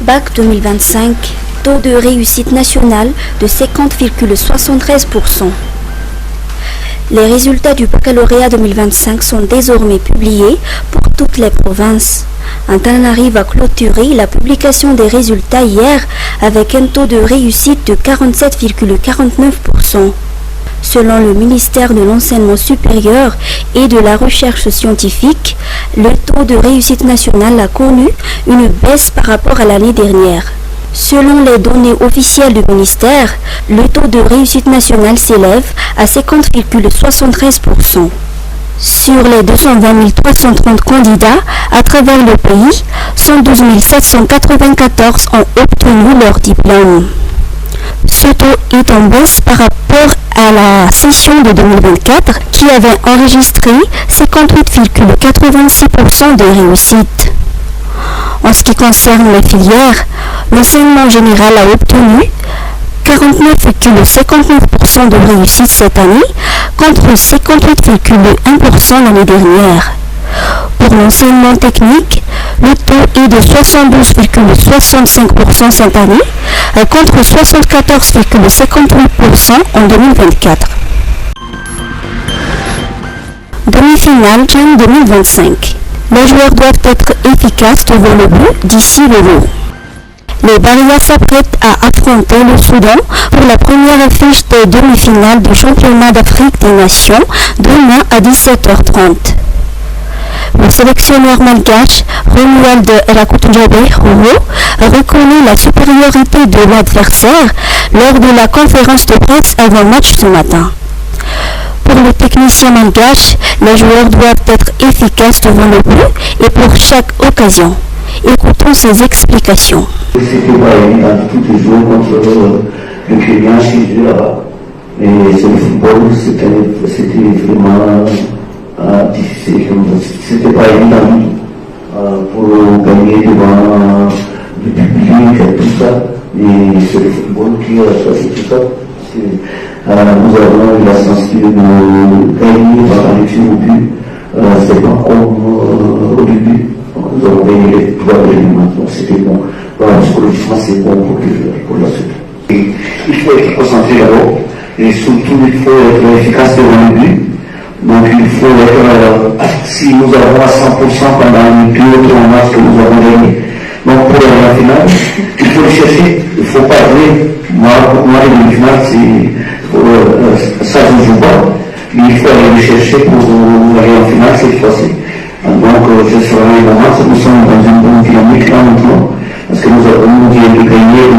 Bac 2025, taux de réussite nationale de 50,73%. Les résultats du baccalauréat 2025 sont désormais publiés pour toutes les provinces. Antananarivo a clôturé la publication des résultats hier avec un taux de réussite de 47,49%. Selon le ministère de l'Enseignement supérieur et de la Recherche scientifique, le taux de réussite nationale a connu une baisse par rapport à l'année dernière. Selon les données officielles du ministère, le taux de réussite nationale s'élève à 50,73%. Sur les 220 330 candidats à travers le pays, 112 794 ont obtenu leur diplôme. Ce taux est en baisse par rapport à la session de 2024 qui avait enregistré 58,86% de réussite. En ce qui concerne les filières, l'enseignement général a obtenu 49,59% de réussite cette année contre 58,1% l'année dernière. Pour l'enseignement technique, le taux est de 72,65% cette année contre 74,58% en 2024. Demi-finale CHAN 2025. Les joueurs doivent être efficaces devant le but d'ici le lot. Les Barrias s'apprêtent à affronter le Soudan pour la première affiche des demi-finales du championnat d'Afrique des Nations demain à 17h30. Le sélectionneur malgache Romuald Rakutunjabe reconnaît la supériorité de l'adversaire lors de la conférence de presse avant match ce matin. Pour le technicien malgache, les joueurs doivent être efficaces devant le but et pour chaque occasion. Écoutons ses explications. C'était pas évident de tous les jours contre le Kenya chez eux là-bas. Mais c'est le football, c'était vraiment difficile. C'était pas évident pour gagner devant le public et tout ça. Mais c'est le football qui a choisi tout ça. Nous avons eu la chance de gagner par la lecture au but. C'est pas comme au début. Nous avons gagné les 3 éléments, donc c'était bon. Psychologiquement, c'est bon pour la suite. Et il faut être concentré d'abord, et surtout, il faut être efficace devant le but. Donc, il faut être, si nous avons à 100% pendant les 2 ou 3 matchs que nous avons gagné. Donc, pour la finale, il faut le chercher, il ne faut pas jouer. Moi, les demi-finales, ça, je ne joue pas. Mais il faut aller le chercher pour aller en finale cette fois-ci. Donc, je serai évidemment, nous sommes dans une bonne dynamique là maintenant, parce que nous avons gagné les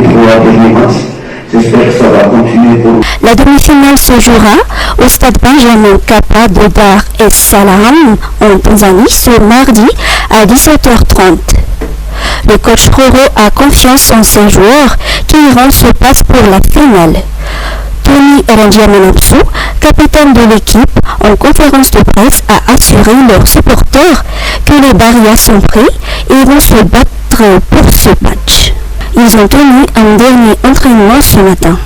3 derniers matchs. J'espère que ça va continuer pour nous. La demi-finale se jouera au stade Benjamin Kappa de Dar es Salaam en Tanzanie ce mardi à 17h30. Le coach Roro a confiance en ses joueurs qui iront se passer pour la finale. Tony Rangiamanapsu, capitaine de l'équipe, en conférence de presse a assuré leurs supporters que les Barrias sont prêts et vont se battre pour ce match. Ils ont tenu un dernier entraînement ce matin.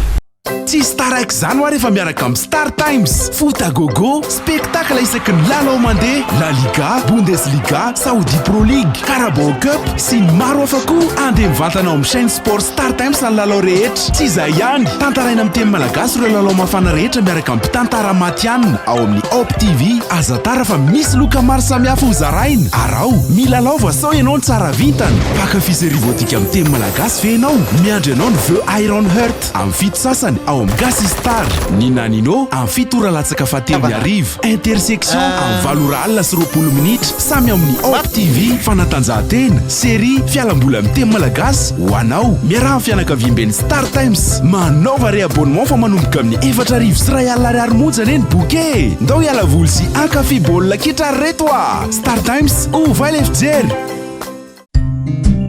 Tsy staraiky zany ho rehefa miaraka amin'ny Star Times. Foot à gogo, spectacle isaky ny lalao mandeha, La Liga, Bundesliga, Saudi Pro League, Carabao Cup sy ny maro hafa koa. Andeha mivantana ao amin'ny chaîne sport Star Times ny lalao rehetra. Tsy izay ihany, tantaraina amin'ny teny malagasy ireo lalao mafana rehetra miaraka amin'ny mpitantara matianina ao amin'ny Op TV. Aza tara fa misy loka maro samihafa ho zaraina. Arao, milalao voasao ianao ny tsara vintana. Pakafy sy rivotika amin'ny teny malagasy fe ianao. Miandry ianao ny veo Iron Heart amin'ny fito sasany ao amin'ny Gasy Star. Ny naninao amin'ny fito ora latsaka fahatelo arivo. Intersection amin'ny 7 alina sy 20 minitra samy amin'ny Op TV. Fanatanjahantena, série, fialambola amin'ny teny malagasy ho anao. Miaraha amin'ny fianakaviam-ben'ny Star Times. Manaova re-abonnement fa manomboka amin'ny 4 arivo sy 2 alina ariary monja eny bouquet. Ndao iala voly sy ankafy baolina kitra reto a. Star Times, ovaly efijery.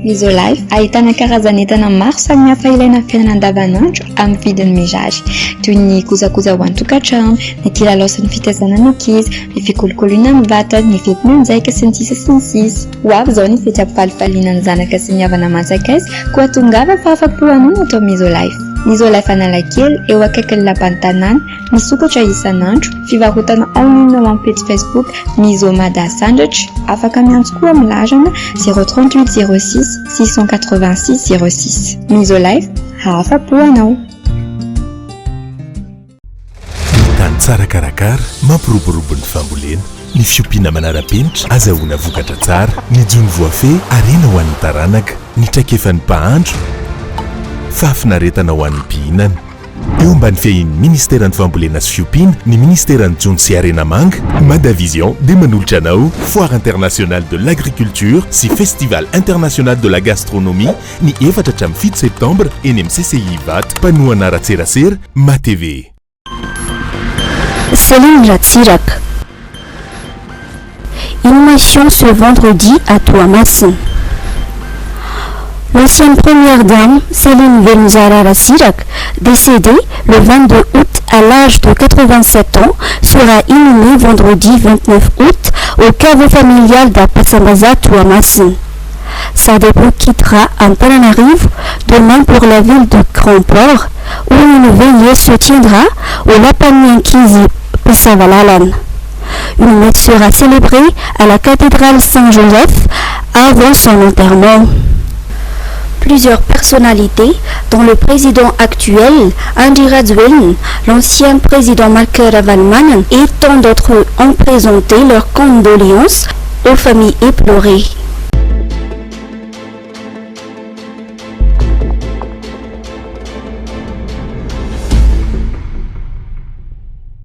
Misolife ahitana karazan'entana maro samihafa ilaina amin'ny fiainana andavanandro amin'ny vidiny mirary toy ny kojakoja ho an-tokantrano, ny kilalao sy ny fitaizana ny ankizy, ny fikolokoloina amin'ny vatana, ny fetim-monjaika sy ny sisa sy ny sisa. Ho avy izao ny fety ampifalifaliana ny zanaka sy ny havana manjakaiza koa tongava fa afa-po anao atao Misolife. Nizola fanalakely eo akaikin'ny lapantanàna misokatra isan'andro fivarotana en ligne ao amin'ny page Facebook Mizomada Sandratra afaka miantso koa amin'ny lajana 038 06 686 06 Mizolife hahafa-po anao. Tany tsara karakara mampiroborobo ny fambolena ny fiompiana manara-penitra azahoana vokatra tsara ny jony voafehy arena ho an'ny taranaka ny traikefan'ny mpahandro fafinaretana ho an'ny mpihinana eo ambany fiahin'ny ministera ny fambolena sy fiompiana ny ministera ny jony sy arena manga Madavision dia manolotra anao foire internationale de l'agriculture sy festival international de la gastronomie ny 4-7 septembre eny amin'ny CCI Vat mpanohana ratserasera MaTV. Céline Ratsirak. Inhumation ce vendredi à Toamassin. L'ancienne première dame, Céline Velmzara Ratsirak, décédée le 22 août à l'âge de 87 ans, sera inhumée vendredi 29 août au caveau familial d'Apatsambaza Toamassin. Sa dépôt quittera Antananarivo demain pour la ville de Grand-Port, où une veillée se tiendra au Lapanienkizi Pesavalalan. Une messe sera célébrée à la cathédrale Saint-Joseph avant son enterrement. Plusieurs personnalités, dont le président actuel, Andira Dzwen, l'ancien président Malker Ravalman et tant d'autres ont présenté leurs condoléances aux familles éplorées.